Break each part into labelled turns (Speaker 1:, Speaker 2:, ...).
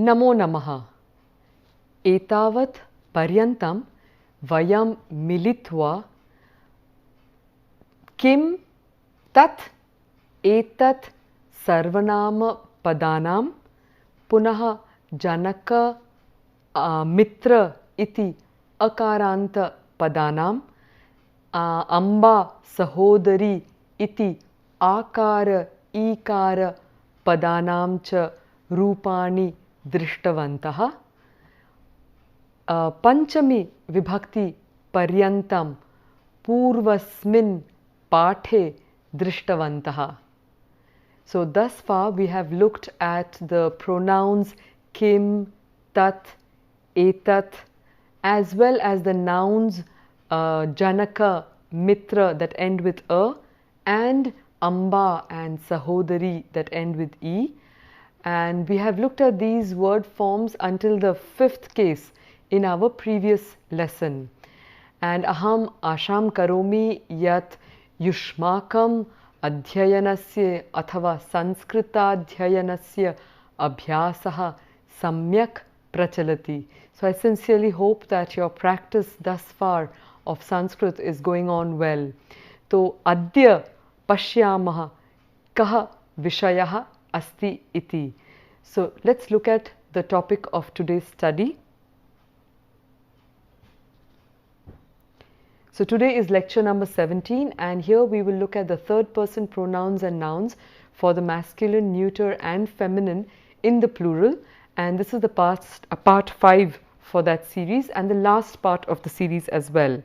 Speaker 1: Namo Namaha. Etavat paryantam vayam militva kim tat etat sarvanama padanam punaha janaka mitra iti akaranta padanam amba sahodari iti akara ikara padanam cha rupani drishtavantaha panchami vibhakti paryantam purvasmin pathe drishtavantaha. So thus far we have looked at the pronouns kim, tat, etat, as well as the nouns janaka, mitra that end with a, and amba and sahodari that end with e. And we have looked at these word forms until the fifth case in our previous lesson. And aham asham karomi yat yushmakam adhyayanasya athava sanskritadhyayanasya abhyasaha samyak prachalati. So I sincerely hope that your practice thus far of Sanskrit is going on well. So adya pashyamaha kaha vishayah asti iti. So let's look at the topic of today's study. So today is lecture number 17, and here we will look at the third person pronouns and nouns for the masculine, neuter and feminine in the plural, and this is the part 5 for that series and the last part of the series as well.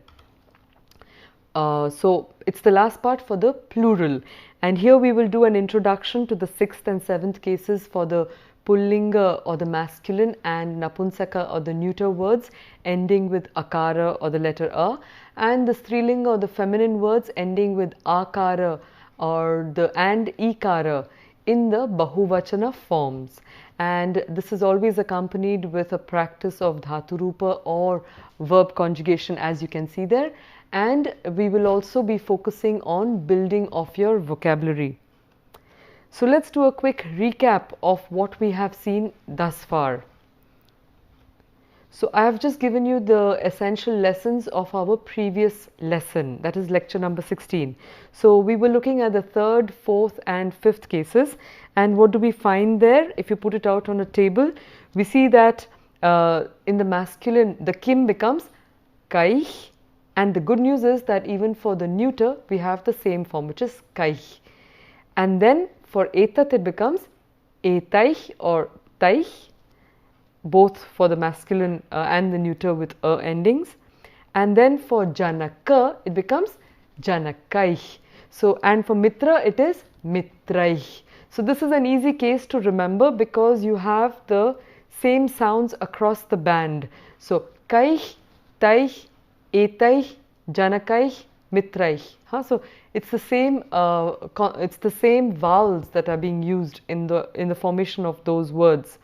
Speaker 1: So it's the last part for the plural, and here we will do an introduction to the 6th and 7th cases for the pullinga or the masculine and napunsaka or the neuter words ending with akara or the letter a, and the strilinga or the feminine words ending with akara or the and ikara in the bahuvachana forms. And this is always accompanied with a practice of dhaturupa or verb conjugation, as you can see there, and we will also be focusing on building of your vocabulary. So let's do a quick recap of what we have seen thus far. So I have just given you the essential lessons of our previous lesson, that is lecture number 16. So we were looking at the 3rd, 4th and 5th cases, and what do we find there? If you put it out on a table, we see that in the masculine the kim becomes kaih, and the good news is that even for the neuter we have the same form, which is kaih. And then for etat it becomes etaih or taih, both for the masculine and the neuter with a endings. And then for janaka it becomes janakaih. So and for mitra it is mitraih. So this is an easy case to remember because you have the same sounds across the band. So kaih, taih, etaih, janakaih, mitraih. So it's the same vowels that are being used in the formation of those words.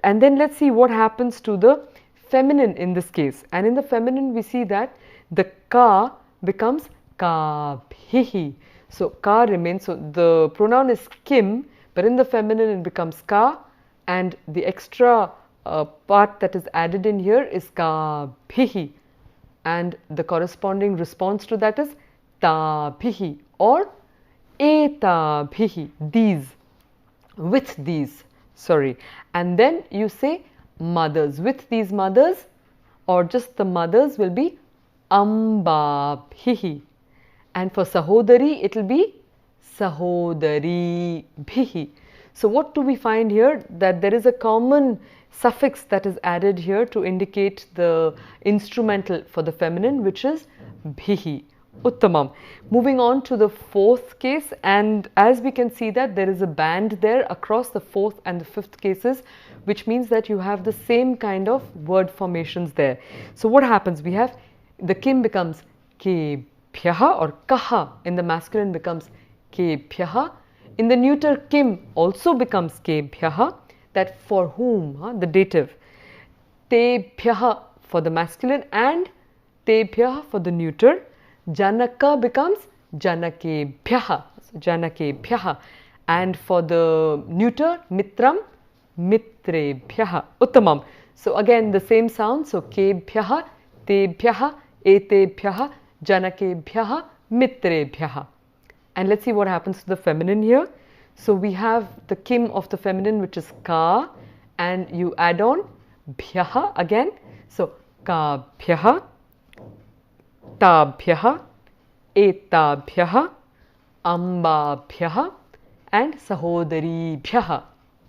Speaker 1: And then let's see what happens to the feminine in this case. And in the feminine we see that the ka becomes kabhihi. So ka remains, so the pronoun is kim, but in the feminine it becomes ka, and the extra part that is added in here is kabhihi, and the corresponding response to that is tabhihi or etabhihi, these, with these, sorry. And then you say mothers, with these mothers, or just the mothers will be ambabhihi, and for sahodari it will be sahodaribhihi. So what do we find here? That there is a common suffix that is added here to indicate the instrumental for the feminine, which is bhihi. Uttamam. Moving on to the 4th case, and as we can see that there is a band there across the 4th and the 5th cases, which means that you have the same kind of word formations there. So what happens? We have the kim becomes kebhyaha or kaha, in the masculine becomes kebhyaha. In the neuter kim also becomes kebhyaha, that for whom, the dative. Tebhyaha for the masculine and tebhyaha for the neuter. Janaka becomes janakebhyaha, and for the neuter mitram mitrebhyah. Uttamam. So again the same sound. So kebhyah, tebhyah, etebhyah, janakebhyah, mitrebhyah. And let's see what happens to the feminine here. So we have the kim of the feminine, which is ka, and you add on bhyah again. So ka bhyah, ta bhyah, eta bhyah, amba bhyah, and sahodari bhyah.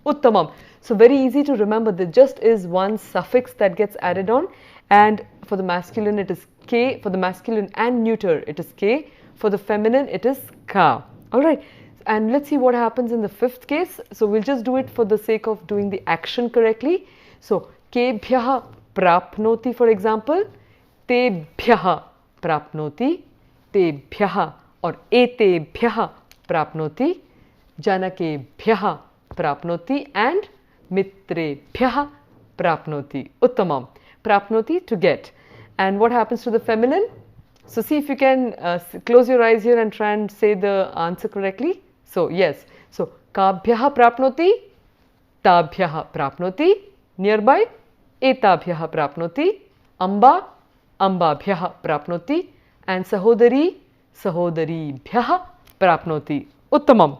Speaker 1: Uttamam. So very easy to remember. There just is one suffix that gets added on, and for the masculine it is k. For the masculine and neuter it is k. For the feminine it is ka. Alright, and let's see what happens in the fifth case. So we'll just do it for the sake of doing the action correctly. So kebhyah prapnoti, for example, tebhyah prapnoti, tebhyah or etebhyah prapnoti, janakebhyah prapnoti, and mitrebhyah prapnoti. Uttamam. Prapnoti, to get. And what happens to the feminine? So see if you can close your eyes here and try and say the answer correctly. So yes. So kabhyah prapnoti, tabhyah prapnoti, nearby, etabhyah prapnoti, amba, ambabhyah prapnoti, and sahodari, sahodaribhyah prapnoti. Uttamam.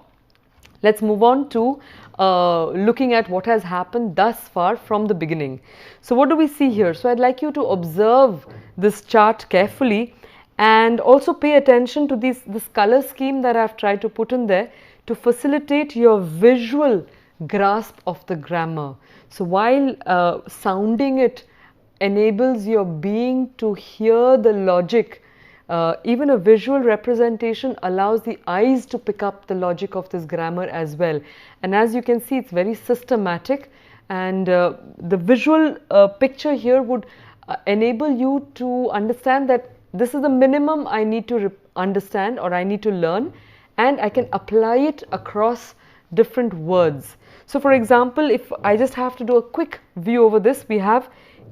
Speaker 1: Let's move on to looking at what has happened thus far from the beginning. So what do we see here? So I'd like you to observe this chart carefully and also pay attention to this color scheme that I've tried to put in there to facilitate your visual grasp of the grammar. So while sounding it enables your being to hear the logic, even a visual representation allows the eyes to pick up the logic of this grammar as well. And as you can see, it's very systematic, and the visual picture here would enable you to understand that this is the minimum I need to understand or I need to learn, and I can apply it across different words. So for example, if I just have to do a quick view over this, we have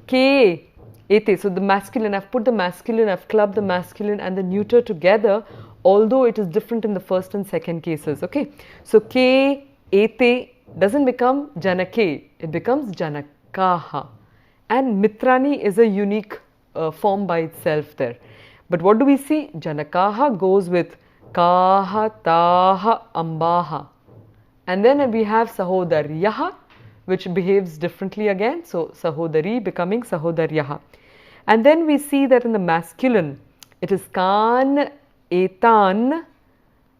Speaker 1: ke, ete. So the masculine, I've put the masculine, I've clubbed the masculine and the neuter together, although it is different in the first and second cases. Okay, so ke, ete doesn't become janake, it becomes janakaha. And mitrani is a unique form by itself there. But what do we see? Janakaha goes with kaha, taha, ambaha. And then we have sahodaryaha, which behaves differently again. So sahodari becoming sahodaryaha. And then we see that in the masculine, it is kan, etan,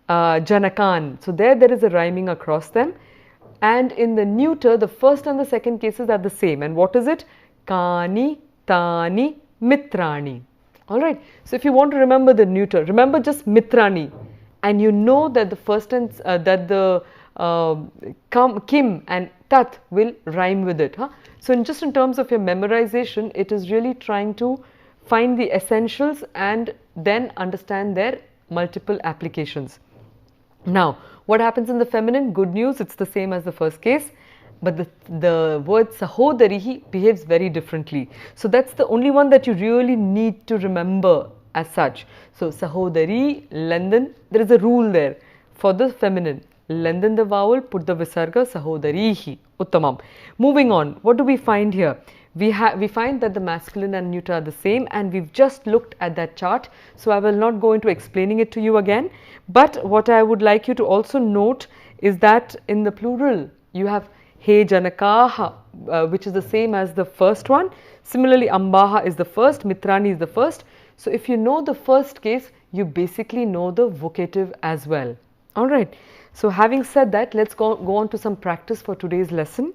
Speaker 1: janakan. So there is a rhyming across them. And in the neuter, the first and the second cases are the same. And what is it? Kani, tani, mitrani. Alright, so if you want to remember the neuter, remember just mitrani, and you know that the first and that the kim and tat will rhyme with it. So just in terms of your memorization, it is really trying to find the essentials and then understand their multiple applications. Now, what happens in the feminine? Good news, it's the same as the first case. But the word sahodari behaves very differently. So that's the only one that you really need to remember as such. So sahodari, lengthen, there is a rule there for the feminine. Lengthen the vowel, put the visarga, sahodarihi, uttamam. Moving on, what do we find here? We find that the masculine and neuter are the same, and we've just looked at that chart. So I will not go into explaining it to you again. But what I would like you to also note is that in the plural, you have he janakaha, which is the same as the first one. Similarly, ambaha is the first, mitrani is the first. So if you know the first case, you basically know the vocative as well. Alright, so having said that, let's go on to some practice for today's lesson.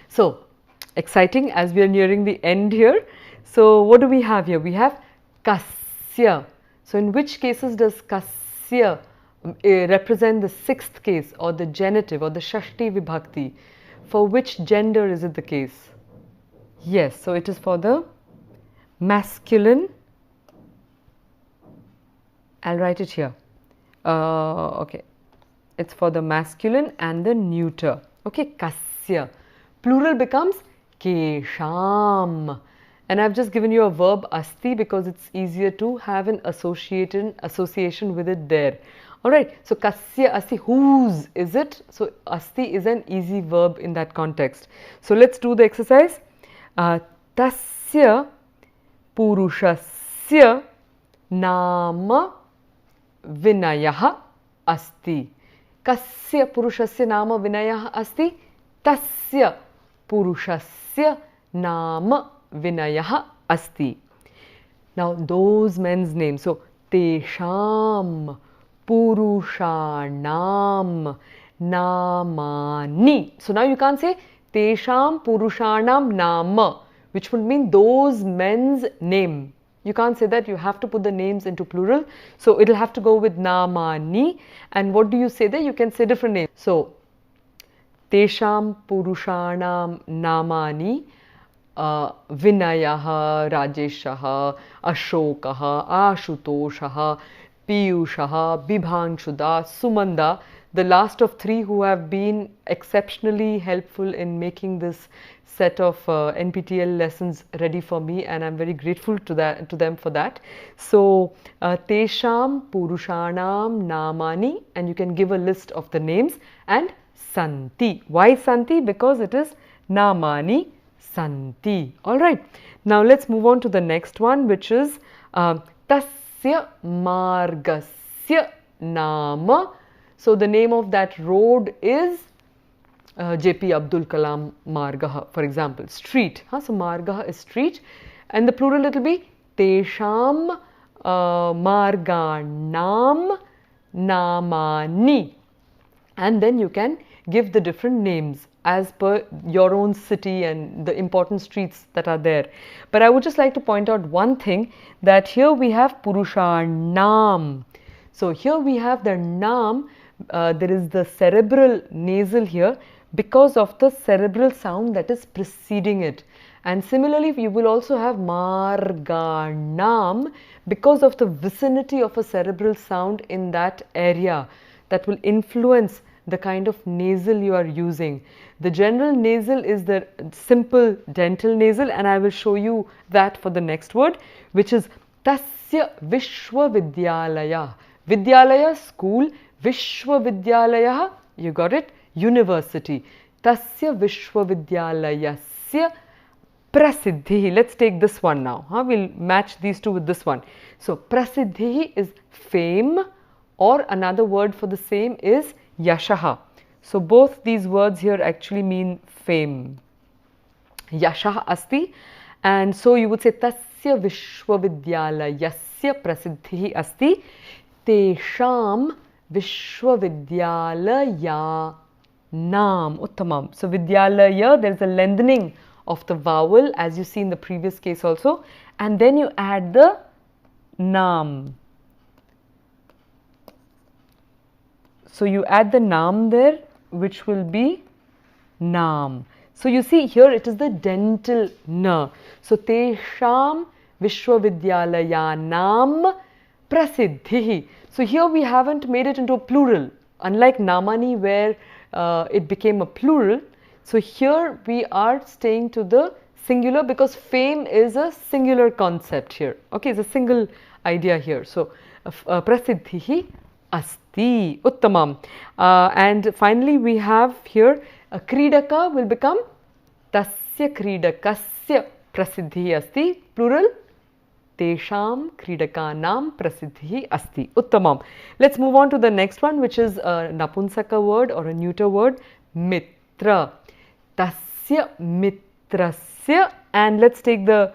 Speaker 1: So exciting as we are nearing the end here. So what do we have here? We have kasya. So in which cases does kasya represent the sixth case or the genitive or the shashti vibhakti? For which gender is it the case? Yes, so it is for the masculine. I'll write it here. Okay, it's for the masculine and the neuter. Okay, kasya. Plural becomes kesham. And I've just given you a verb asti because it's easier to have an association with it there. Alright, so kasya asti, whose is it? So asti is an easy verb in that context. So let's do the exercise. Tasya purushasya nama vinayah asti. Kasya purushasya nama vinayah asti? Tasya purushasya nama vinayah asti. Now those men's names. So tesham purushanam namani. So now you can't say tesham purushanam nama, which would mean those men's name. You can't say that, you have to put the names into plural. So it'll have to go with namani. And what do you say there? You can say different names. So tesham purushanam namani Vinayah, Rajeshah, Ashokah, Ashutoshah, Piyushah, Bibhanshuda, Sumanda, the last of three who have been exceptionally helpful in making this set of NPTEL lessons ready for me, and I'm very grateful to them for that. So Tesham Purushanam Namani, and you can give a list of the names, and Santi. Why Santi? Because it is Namani Santi. Alright, now let's move on to the next one, which is Tasya Margasya Nama. So the name of that road is JP Abdul Kalam Margah, for example, street. So Margah is street, and the plural it will be Tesham Marganam Namani, and then you can give the different names as per your own city and the important streets that are there. But I would just like to point out one thing, that here we have Purushanam. So here we have the Nam, there is the cerebral nasal here because of the cerebral sound that is preceding it. And similarly, you will also have Marganam because of the vicinity of a cerebral sound in that area that will influence the kind of nasal you are using. The general nasal is the simple dental nasal, and I will show you that for the next word, which is Tasya Vishwavidyalaya. Vidyalaya, school. Vishwavidyalaya, you got it, university. Tasya Vishwavidyalayasya Prasiddhi. Let's take this one now. We'll match these two with this one. So Prasiddhi is fame, or another word for the same is Yashaha. So both these words here actually mean fame. Yashaha asti, and so you would say Tasya Vishwavidyalayasya Prasiddhi asti Tesham Vishwavidyalaya Nam. Uttamam. So Vidyalaya, there is a lengthening of the vowel as you see in the previous case also, and then you add the Nam. So you add the Nam there, which will be Nam. So you see here it is the dental Na. So Tesham Vishwavidyalaya Nam Prasiddhi. So here we haven't made it into a plural, unlike Namani where it became a plural. So here we are staying to the singular because fame is a singular concept here. Okay, it's a single idea here. So Prasiddhi asti. Uttamam. And finally we have here Kridaka will become Tasya Kridakasya Prasiddhi asti. Plural Tesham Kridakanam Prasiddhi asti. Uttamam. Let's move on to the next one, which is a Napunsaka word or a neuter word, Mitra. Tasya Mitrasya. And let's take the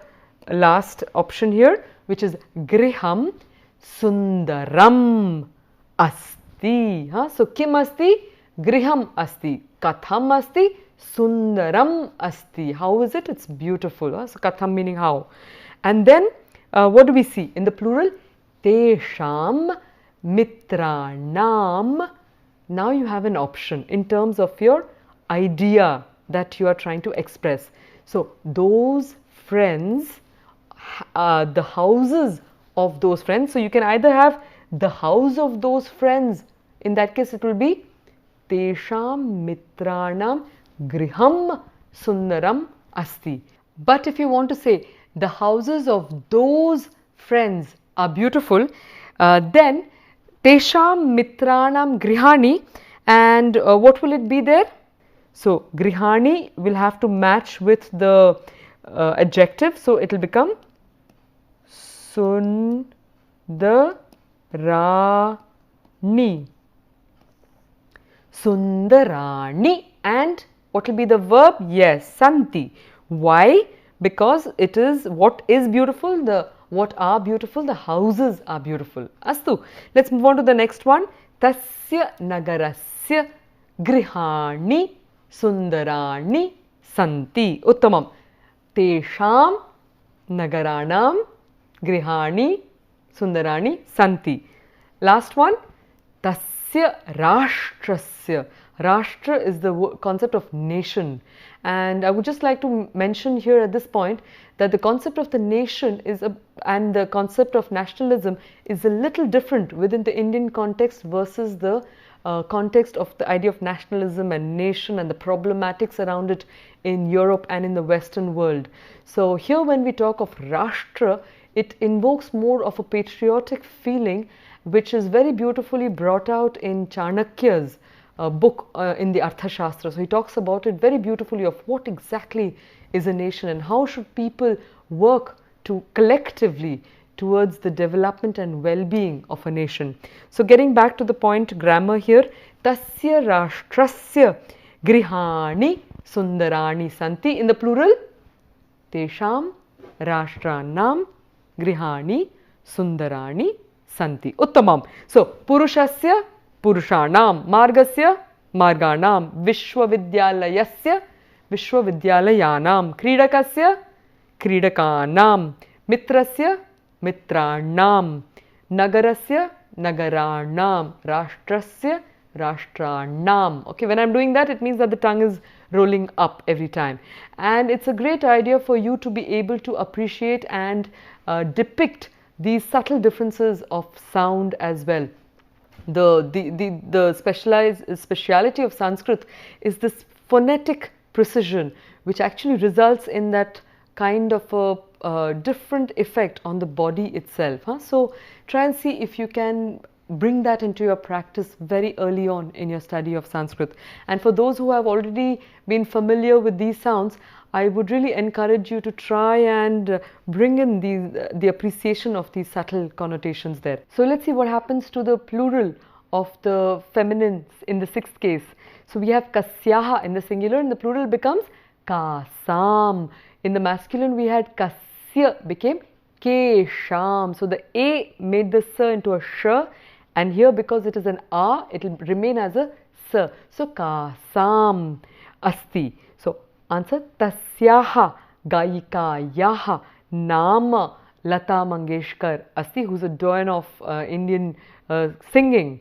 Speaker 1: last option here, which is Griham Sundaram asti. So kim asti? Griham asti. Katham asti? Sundaram asti. How is it? It's beautiful. So katham meaning how. And then what do we see in the plural? Tesham Mitranam. Now you have an option in terms of your idea that you are trying to express. So those friends, the houses of those friends. So you can either have the house of those friends. In that case, it will be Tesham Mitranam Griham Sundaram asti. But if you want to say the houses of those friends are beautiful, then Tesham mitranam grihani, and what will it be there? So grihani will have to match with the adjective, so it will become sundarani. Sundarani, and what will be the verb? Yes, santi. Why? Because it is what is beautiful, what are beautiful, the houses are beautiful. Astu. Let's move on to the next one. Tasya nagarasya grihani sundarani santi. Uttamam. Tesham nagaranam grihani sundarani santi. Last one. Tasya rashtrasya. Rashtra is the concept of nation, and I would just like to mention here at this point that the concept of the nation and the concept of nationalism is a little different within the Indian context versus the context of the idea of nationalism and nation and the problematics around it in Europe and in the Western world. So here when we talk of Rashtra, it invokes more of a patriotic feeling, which is very beautifully brought out in Chanakya's book in the Arthashastra. So he talks about it very beautifully of what exactly is a nation and how should people work to collectively towards the development and well-being of a nation. So getting back to the point grammar here, tasya rashtrasya grihani sundarani santi. In the plural, tesham rashtranam grihani sundarani santi. Uttamam. So purushasya Purushanam, Margasya, Marganam, Vishwavidyalayasya, Vishwavidyalayanam, Kridakasya, Kridakanam, Mitrasya, Mitranam, Nagarasya, Nagaranam, Rashtrasya, Rashtranam. Okay, when I'm doing that, it means that the tongue is rolling up every time. And it's a great idea for you to be able to appreciate and depict these subtle differences of sound as well. The speciality of Sanskrit is this phonetic precision, which actually results in that kind of a different effect on the body itself. So try and see if you can bring that into your practice very early on in your study of Sanskrit. And for those who have already been familiar with these sounds, I would really encourage you to try and bring in the appreciation of these subtle connotations there. So let's see what happens to the plural of the feminines in the sixth case. So we have kasyaha in the singular, and the plural becomes kasam. In the masculine we had kasya became kesham. So the a made the s into a sh, and here because it is an a, it will remain as a s. So kasam asti. So answer, tasyaha gayikayaha nama Lata Mangeshkar asti, who's a doyen of Indian singing.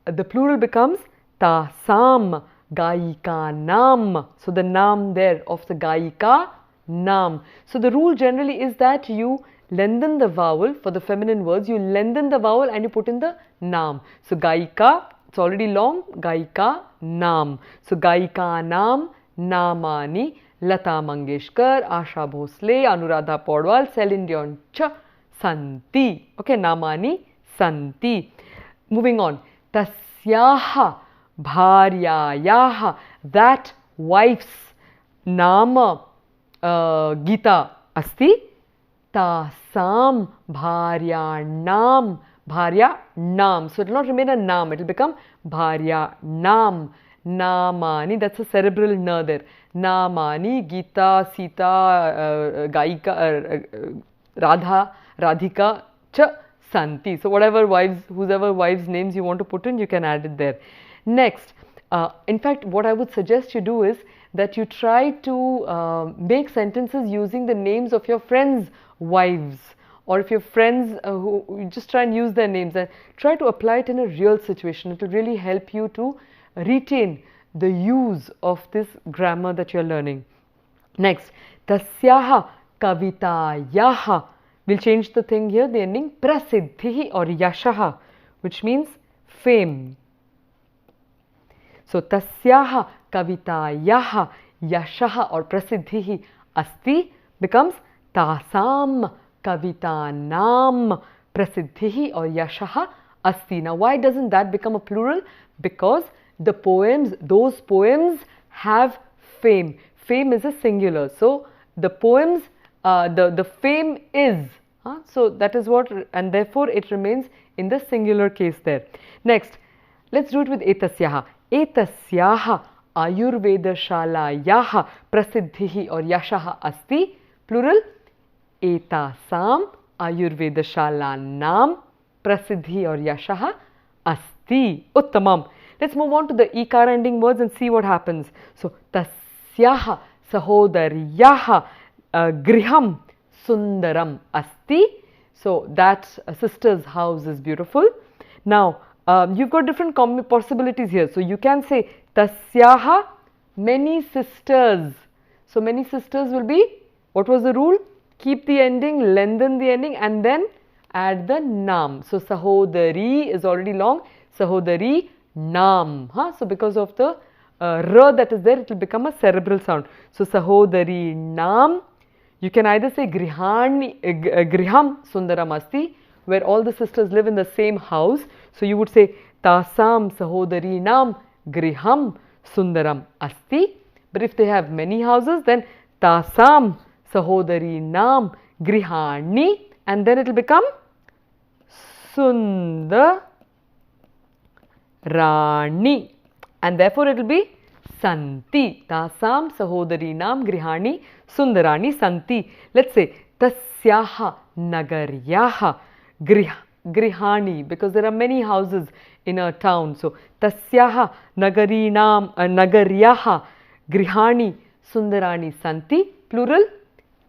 Speaker 1: The plural becomes tasam gayikanam. So the nam there of the gayika, nam. So the rule generally is that you lengthen the vowel for the feminine words, you lengthen the vowel and you put in the nam. So gayika, it's already long, gayika, nam. So gayika nam namani Lata Mangeshkar, Asha Bhosle, Anuradha Podwal, Celine Dion cha santi. Okay, namani santi. Moving on. Tasyaha bharyayaha, that wife's nama Gita asti. Tasam bharyanam, bharya nam. So it will not remain a nam, it will become bharya nam. Namani, that's a cerebral na there. Namani, Gita, Sita, Gaika, Radha, Radhika, cha santi. So whatever whoever wives names you want to put in, you can add it there. Next, in fact, what I would suggest you do is that you try to make sentences using the names of your friends' wives, or if your friends who just try and use their names and try to apply it in a real situation. It will really help you to retain the use of this grammar that you are learning. Next, tasyaha kavitayaha. We'll change the thing here, the ending prasiddhihi or yashaha, which means fame. So tasyaha kavitayaha yashaha or prasiddhihi asti becomes tasam kavitanam prasiddhihi or yashaha asti. Now, why doesn't that become a plural? Because the poems, those poems have fame. Fame is a singular. So, the poems, the fame is. So, that is what, and therefore, it remains in the singular case there. Next, let's do it with etasyaha. Etasyaha ayurveda shalayaha prasiddhihi or yashaha asti. Plural. Etasam ayurveda shalanam prasiddhi or yashaha asti. Uttamam. Let's move on to the ikara ending words and see what happens. So, tasyaha sahodaryaha griham sundaram asti. So, that sister's house is beautiful. Now, you've got different possibilities here. So, you can say tasyaha many sisters. So, many sisters will be, what was the rule? Keep the ending, lengthen the ending and then add the nam. So, sahodari is already long. Sahodari nam. So, because of the ra that is there, it will become a cerebral sound. So, sahodari nam. You can either say griham sundaram asti, where all the sisters live in the same house. So, you would say tasam sahodari nam griham sundaram asti. But if they have many houses, then tasam sahodari nam grihani, and then it will become sundarani, and therefore it will be santi. Tasam sahodari nam grihani sundarani santi. Let's say tasyaha nagaryaha grihani, because there are many houses in a town. So, tasyaha nagaryaha grihani sundarani santi. Plural.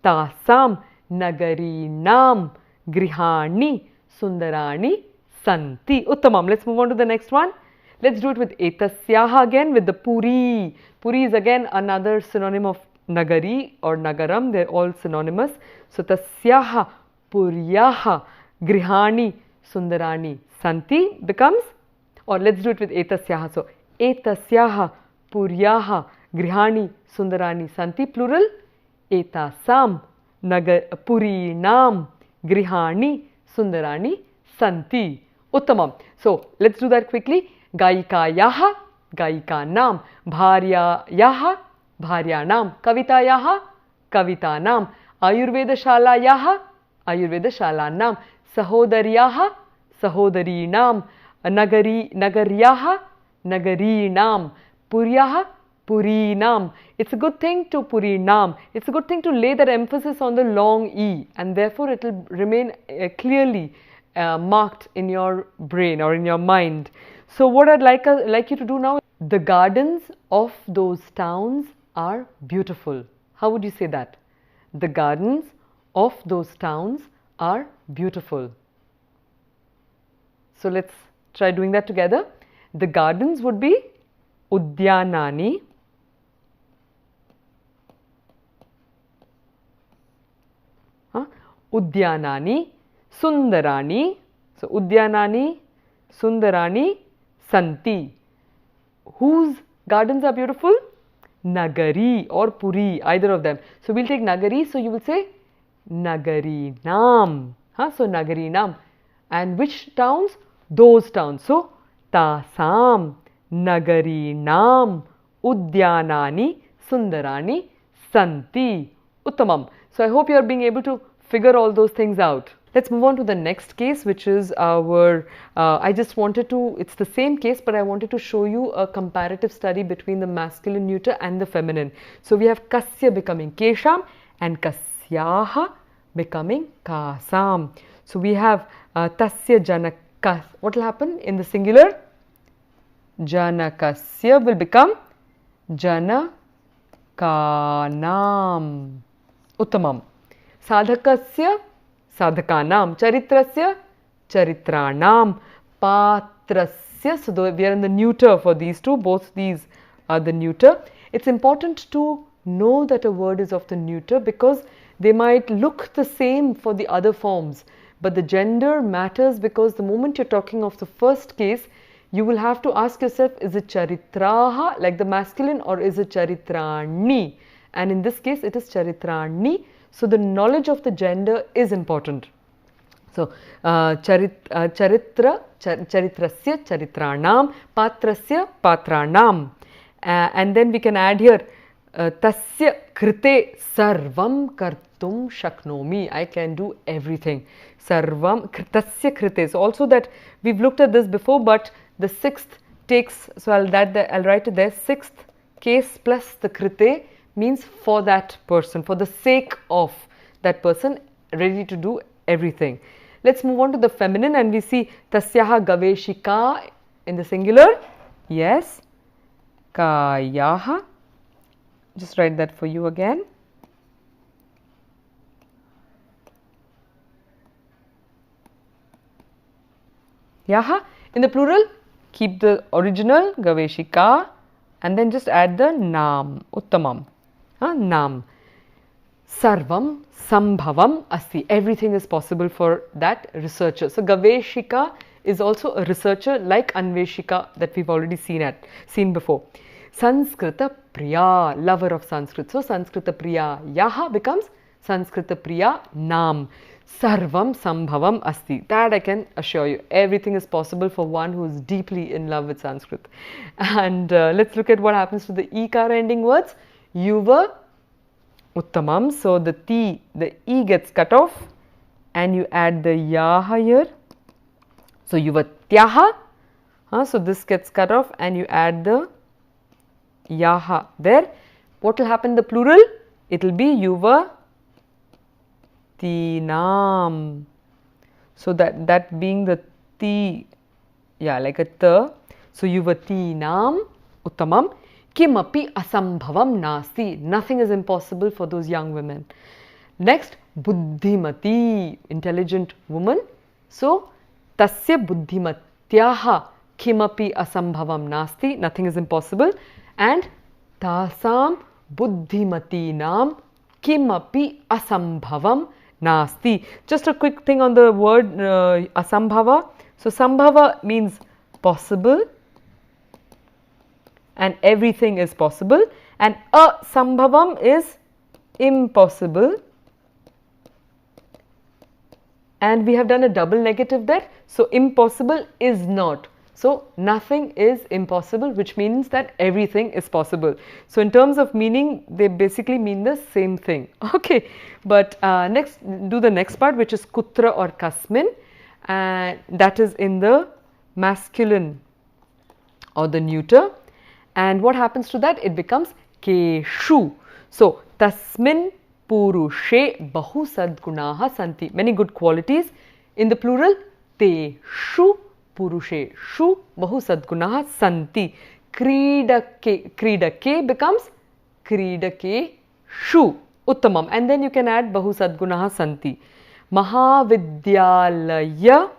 Speaker 1: Tasam nagarinam grihani sundarani santi. Uttamam. Let's move on to the next one. Let's do it with etasyaha again with the puri. Puri is again another synonym of nagari or nagaram. They are all synonymous. So, tasyaha puryaha grihani sundarani santi becomes, or let's do it with etasyaha. So, etasyaha puryaha grihani sundarani santi. Plural. Etasam purinam grihani sundarani santi. Uttamam. So, let's do that quickly. Gaikayaha gaikanam, bharyayaha bharyanam, kavitayaha kavitanam, ayurveda shalayaha ayurveda shalanam, sahodaryaha sahodarinam, nagaryaha nagarinam, puryaha purinam. It's a good thing to purinam. It's a good thing to lay that emphasis on the long E, and therefore it will remain clearly marked in your brain or in your mind. So, what I'd like you to do now, the gardens of those towns are beautiful. How would you say that? The gardens of those towns are beautiful. So, let's try doing that together. The gardens would be udyanani. Udyanani sundarani. So, udyanani sundarani santi. Whose gardens are beautiful? Nagari or Puri, either of them. So, we will take Nagari. So, you will say Nagarinam. So, Nagarinam. And which towns? Those towns. So, Tasam Nagarinam Udyanani Sundarani Santi. Uttamam. So, I hope you are being able to figure all those things out. Let's move on to the next case, which is our, I just wanted to, it's the same case, but I wanted to show you a comparative study between the masculine neuter and the feminine. So, we have Kasya becoming Kesham and Kasyaha becoming Kasam. So, we have Tasya Janakas. What will happen in the singular? Janakasya will become Janakanam. Uttamam. Sadhakasya Sadhakanam, Charitrasya Charitranam, Patrasya. So, we are in the neuter for these two, both these are the neuter. It's important to know that a word is of the neuter because they might look the same for the other forms, but the gender matters because the moment you're talking of the first case, you will have to ask yourself, is it Charitraha like the masculine or is it Charitrani? And in this case, it is Charitrani. So, the knowledge of the gender is important. So, charitrasya charitranam, patrasya patranam. And then we can add here, tasya krite sarvam kartum shaknomi. I can do everything. Sarvam, tasya krite. So, also that we've looked at this before, but the sixth takes, so I'll write it there, sixth case plus the krite means for that person, for the sake of that person, ready to do everything. Let's move on to the feminine and we see tasyaha gaveshika in the singular. Yes. Kayaha. Just write that for you again. Yaha. In the plural, keep the original gaveshika and then just add the nam, uttamam. Nam. Sarvam sambhavam asti. Everything is possible for that researcher. So, gaveshika is also a researcher like anveshika that we've already seen before. Sanskrita priya, lover of Sanskrit. So, Sanskrita priya yaha becomes Sanskrita priya nam. Sarvam sambhavam asti. That I can assure you, everything is possible for one who is deeply in love with Sanskrit. And let's look at what happens to the ikara ending words. Yuva uttamam. So, the e gets cut off and you add the yaha here. So, yuvatyaha. So, this gets cut off and you add the yaha there. What will happen in the plural? It will be yuvatinam. So, that being the ti, yeah, like a ta. So, yuvatinam uttamam. Kimapi asambhavam nasti. Nothing is impossible for those young women. Next, buddhimati, intelligent woman. So, tasya buddhimatyaha kimapi asambhavam nasti. Nothing is impossible. And tasam buddhimatinam kimapi asambhavam nasti. Just a quick thing on the word asambhava. So, sambhava means possible and everything is possible, and asambhavam is impossible, and we have done a double negative there. So, impossible is not. So, nothing is impossible, which means that everything is possible. So, in terms of meaning, they basically mean the same thing. Okay, but next, do the next part, which is kutra or kasmin, and that is in the masculine or the neuter. And what happens to that? It becomes keshu. So, tasmin purushe bahu sadgunaha santi. Many good qualities. In the plural, teshu purushe shu bahu sadgunaha santi. Kridake becomes kridake shu. Uttamam. And then you can add bahu sadgunaha santi. Mahavidyalaya.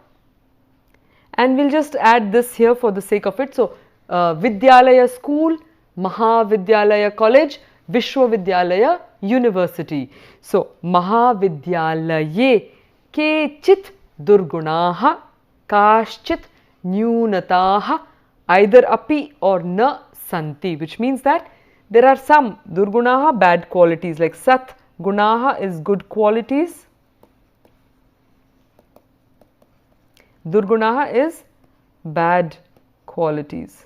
Speaker 1: And we'll just add this here for the sake of it. So, Vidyalaya school, Mahavidyalaya college, Vishwavidyalaya university. So, Mahavidyalaye kechit durgunaha kashchit nyunataha either api or na santi, which means that there are some durgunaha, bad qualities, like sat gunaha is good qualities, durgunaha is bad qualities.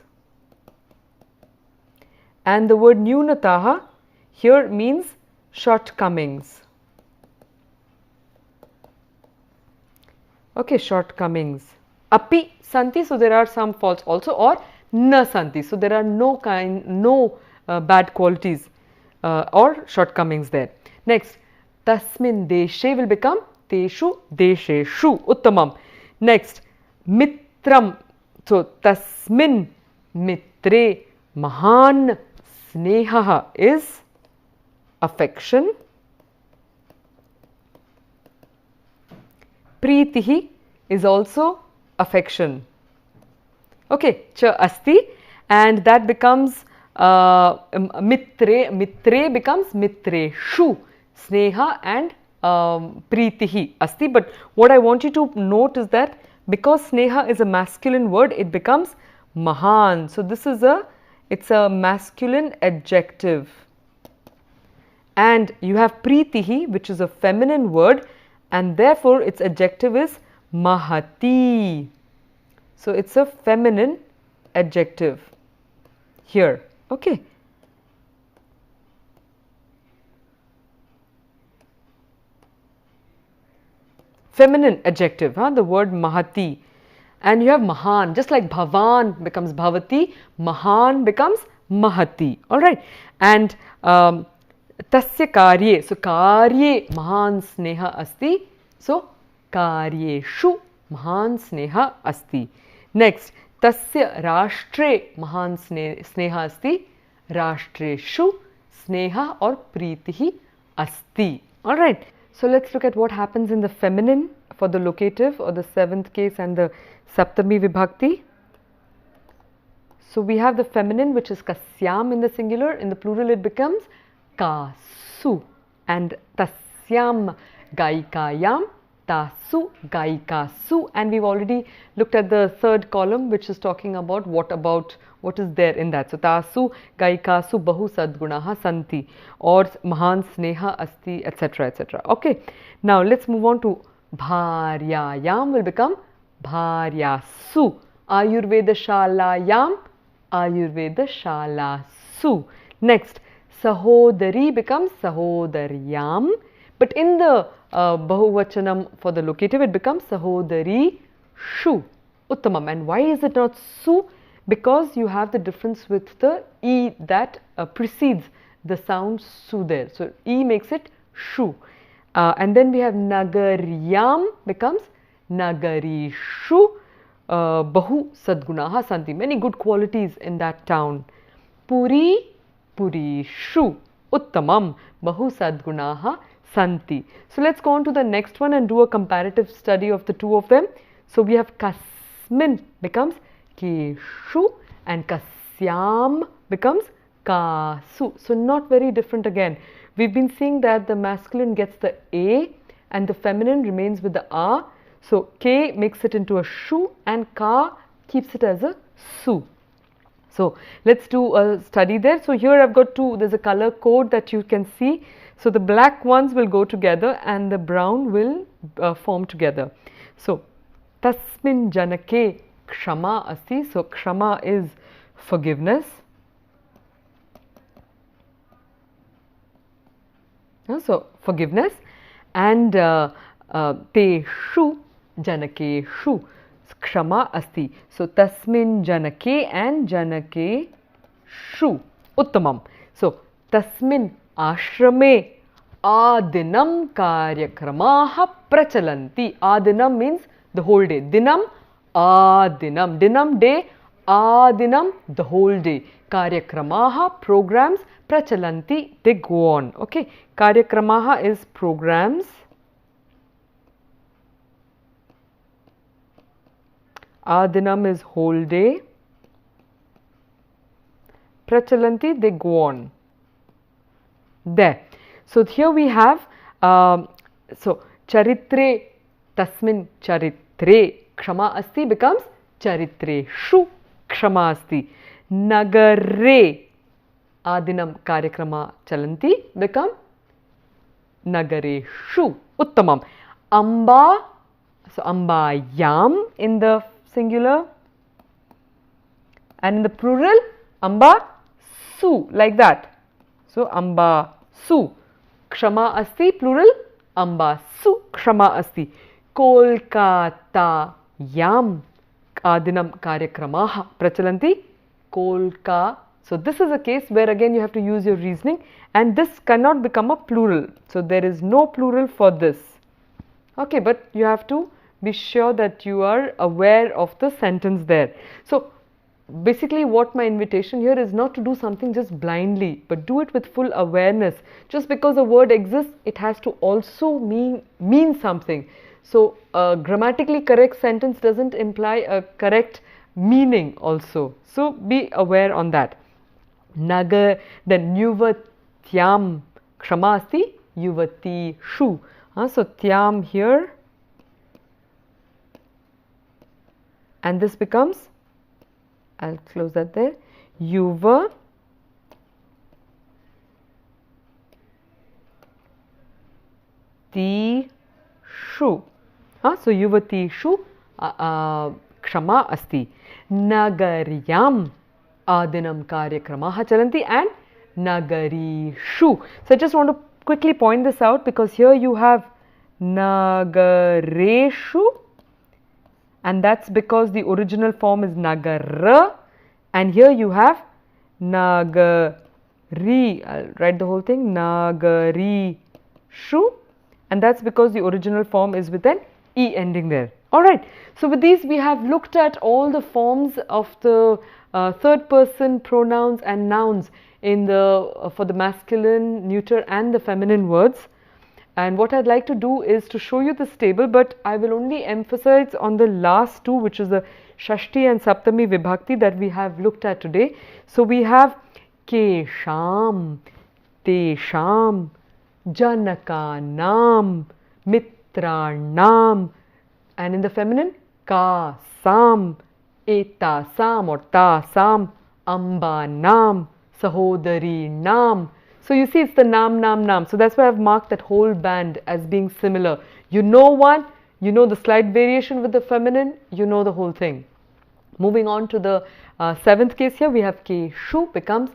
Speaker 1: And the word nyunataha here means shortcomings. Okay, shortcomings. Api santi, so there are some faults also, or na santi, so there are no bad qualities or shortcomings there. Next, tasmin deshe will become teshu desheshu. Uttamam. Next, mitram. So, tasmin mitre mahan sneha is affection. Preetihi is also affection. Okay, cha asti, and that becomes mitre becomes mitreshu, sneha and preetihi asti. But what I want you to note is that because sneha is a masculine word, it becomes mahan. So, this is it's a masculine adjective. And you have preetihi, which is a feminine word, and therefore its adjective is mahati. So it's a feminine adjective here. Okay. Feminine adjective, the word mahati. And you have mahan, just like bhavan becomes bhavati, mahan becomes mahati. Alright. And tasya karye, so karye mahan sneha asti, so karyeshu mahan sneha asti. Next, tasya rashtre mahan sneha asti, rashtreshu sneha or pritihi asti. Alright. So let's look at what happens in the feminine for the locative or the 7th case and the Saptami Vibhakti. So we have the feminine, which is kasyam in the singular. In the plural it becomes kasu, and tasyam gaikayam, tasu gaikasu. And we've already looked at the 3rd column, which is talking about what is there in that. So tasu gaikasu bahu sadgunaha santi, or mahan sneha asti, etc., etc. Okay, now let's move on to bharyayam will become bharyasu, ayurveda shalayam, ayurveda shalasu. Next, sahodari becomes sahodaryam, but in the bahuvachanam for the locative it becomes sahodari shu uttamam. And why is it not su? Because you have the difference with the e that precedes the sound su there. So e makes it shu. And then we have nagaryam becomes nagarishu, bahu sadgunaha santi. Many good qualities in that town. Puri, purishu uttamam, bahu sadgunaha santi. So let's go on to the next one and do a comparative study of the two of them. So we have kasmin becomes keshu and kasyam becomes kasu. So not very different again. We've been seeing that the masculine gets the a and the feminine remains with the a. So k makes it into a shu and ka keeps it as a su. So let's do a study there. So here I've got there's a color code that you can see. So the black ones will go together and the brown will form together. So tasmin janake kshama asti. So kshama is forgiveness. So forgiveness, and teshu janakeshu kshama asti. So tasmin janake and janake shu uttamam. So tasmin ashrame adinam karyakramaha prachalanti. Adinam means the whole day. Dinam adinam. Dinam day, adinam the whole day. Karyakramaha programs, prachalanti they go on. Okay, karyakramaha is programs. Adinam is whole day. Prachalanti they go on. There. So here we have so charitre tasmin charitre kshama asti becomes charitre shu kshama asti. Nagare adinam karyakrama chalanti become nagareshu uttamam. Amba, so ambayam in the singular, and in the plural amba su, like that. So amba su kshama asti, plural amba su kshama asti. Kolkata yam adinam karyakramaha prachalanti kolka. So this is a case where again you have to use your reasoning, and this cannot become a plural. So there is no plural for this. Okay, but you have to be sure that you are aware of the sentence there. So basically what my invitation here is not to do something just blindly, but do it with full awareness. Just because a word exists, it has to also mean something. So a grammatically correct sentence doesn't imply a correct meaning also. So be aware on that. Nagar, then yuvatyam kshama asti yuvati shu. So tyam here, and this becomes, I'll close that there, yuva ti yuvatishu. So yuvatishu kshama asti. Nagaryam adinam karyakramaha chalanti and nagarishu. So I just want to quickly point this out because here you have nagareshu, and that's because the original form is nagara, and here you have nagari. I'll write the whole thing, nagarishu, and that's because the original form is with an e ending there. Alright, so with these we have looked at all the forms of the third person pronouns and nouns in the for the masculine, neuter and the feminine words. And what I'd like to do is to show you this table, but I will only emphasize on the last two, which is the Shashti and Saptami Vibhakti that we have looked at today. So we have Kesham, Tesham, Janakanam, Mitranam, and in the feminine Kasam, Etasam or Tasam, Ambanam, Sahodarinam. So you see it's the nam. So that's why I've marked that whole band as being similar. You know one, you know the slight variation with the feminine, you know the whole thing. Moving on to the seventh case here, we have Keshu becomes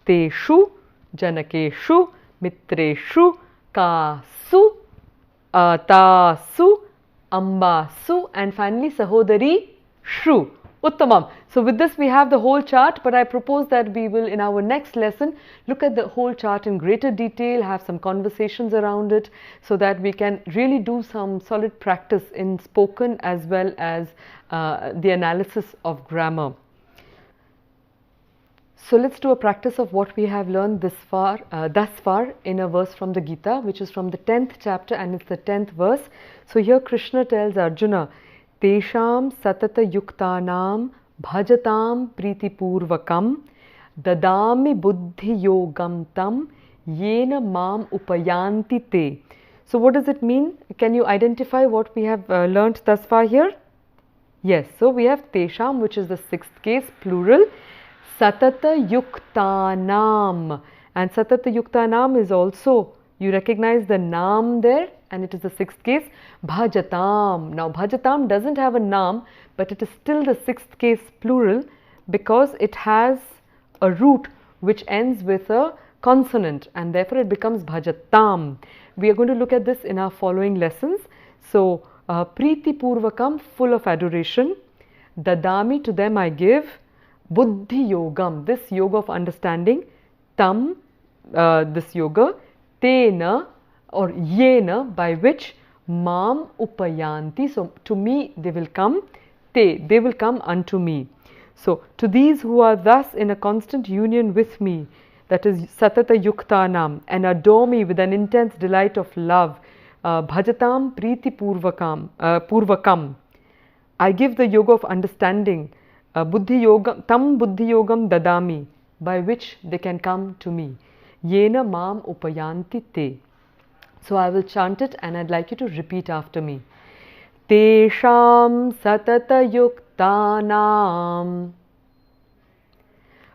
Speaker 1: Teshu, Janakeshu, Mitreshu, Kasu, Tasu, Ambasu, and finally Sahodari Shru. Uttamam. So with this we have the whole chart, but I propose that we will in our next lesson look at the whole chart in greater detail, have some conversations around it so that we can really do some solid practice in spoken as well as the analysis of grammar. So let's do a practice of what we have learned thus far in a verse from the Gita, which is from the 10th chapter and it's the 10th verse. So here Krishna tells Arjuna, Tesham satata yuktanam bhajatam pritipurvakam dadami buddhi yogam tam yena mam upayanti te. So what does it mean? Can you identify what we have learnt thus far here? Yes, so we have Tesham, which is the sixth case, plural, satata yuktanam, and satata yuktanam is also, you recognize the nam there, and it is the sixth case, bhajatam. Now bhajatam doesn't have a nam, but it is still the sixth case plural because it has a root which ends with a consonant, and therefore it becomes bhajatam. We are going to look at this in our following lessons. So priti purvakam, full of adoration, dadami, to them I give, buddhi yogam, this yoga of understanding, tam, this yoga, tena or yena, by which mam upayanti, so to me they will come, they will come unto me. So to these who are thus in a constant union with me, that is satata yuktanam, and adore me with an intense delight of love, bhajatam priti purvakam, I give the yoga of understanding, buddhi yogam, tam buddhi yogam dadami, by which they can come to me, yena mam upayanti te. So I will chant it and I'd like you to repeat after me. Tesham satata yuktanam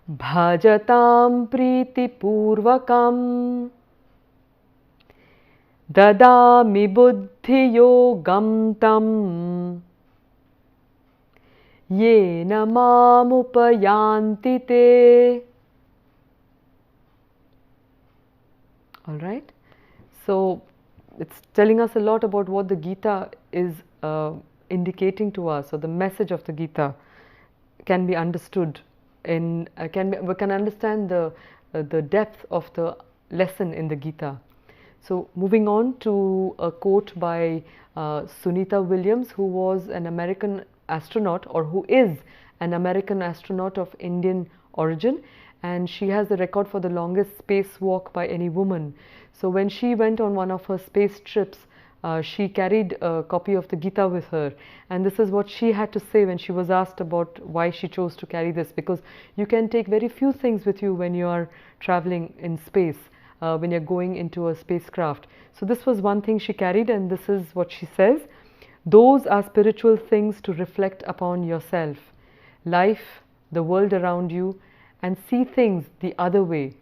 Speaker 1: bhajatam priti purvakam dadami buddhi yogam tam yena mam upayanti te. All right. So it's telling us a lot about what the Gita is indicating to us, or the message of the Gita can be understood in we can understand the depth of the lesson in the Gita. So moving on to a quote by Sunita Williams, who was an American astronaut, or who is an American astronaut of Indian origin, and she has the record for the longest spacewalk by any woman. So when she went on one of her space trips, she carried a copy of the Gita with her, and this is what she had to say when she was asked about why she chose to carry this, because you can take very few things with you when you are traveling in space, when you're going into a spacecraft. So this was one thing she carried, and this is what she says: those are spiritual things to reflect upon yourself, life, the world around you, and see things the other way.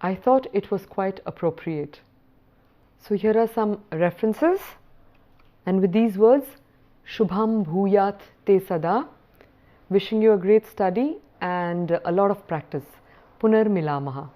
Speaker 1: I thought it was quite appropriate. So here are some references. And with these words, Shubham Bhuyat Te Sada, wishing you a great study and a lot of practice. Punar Milamaha.